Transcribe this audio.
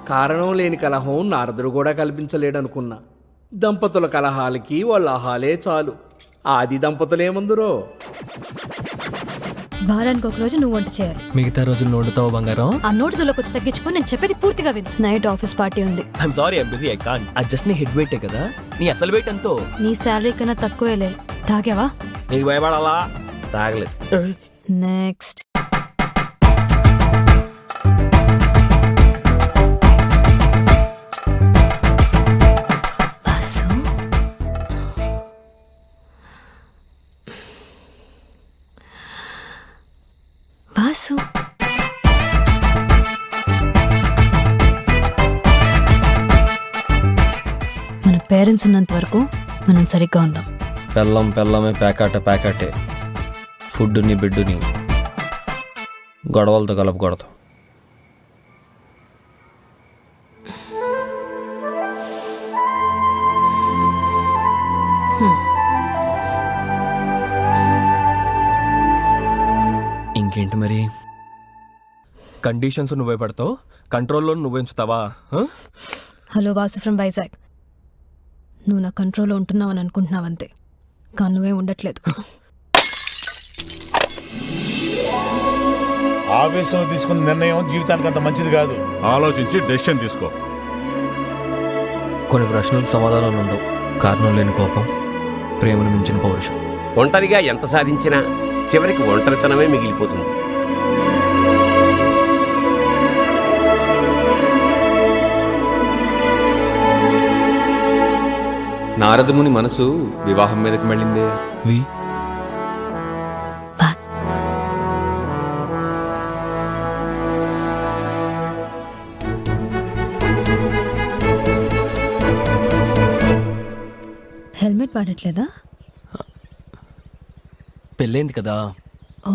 కారణం లేని కలహం నారదుడు కూడా కల్పించలేడనుకున్నా. దంపతుల కలహాలకి వాళ్ళ ఆహాలే చాలు. ఆది దంపతులేమందురో. వారానికి ఒక రోజు నువ్వు వంట చేయాలి. మిగతా రోజులు వండుతావు బంగారం. ఆ నోటుదలోకి వచ్చి తగ్గించుకొని నేను చెప్పేది పూర్తిగా విను. నైట్ ఆఫీస్ పార్టీ ఉంది. I'm sorry, I'm busy, I can't. అది జస్ట్ నీ హెడ్ వెయిటే కదా. నీ అసలు వెయిట్ ఎంతో? నీ శాలరీ కన్నా తక్కువేలే. తాగావా? నీకు భయపడాలా? తాగలేదు. నెక్స్ట్. వాసు మన పేరెంట్స్ ఉన్నంత వరకు మనం సరిగ్గా ఉందాం. పెళ్ళమే ప్యాకాటే. ఫుడ్ని బిడ్డుని గొడవలతో కలపకూడదు. ఇంకేంటి మరి? కండిషన్స్ నువ్వే పడతావు, కంట్రోల్లో నువ్వే ఉంచుతావా? Hello Vasu from Vizag. నువ్వు నా కంట్రోల్లో ఉంటున్నావని అనుకుంటున్నావంతే, కానీ నువ్వే ఉండట్లేదు. ఆవేశంలో తీసుకున్న నిర్ణయం జీవితానికి అంత మంచిది కాదు. ఆలోచించి డెసిషన్ తీసుకో. కొన్ని ప్రశ్నలకు సమాధానాలు ఉండవు. కారణం లేని కోపం, ప్రేమను మించిన పౌరుషం. ఒంటరిగా ఎంత సాధించినా చివరికి ఒంటరితనమే మిగిలిపోతుంది. నారదముని మనసు వివాహం మీదకి మళ్ళిందే. హెల్మెట్ వాడట్లేదా? పెళ్ళైంది కదా. ఓ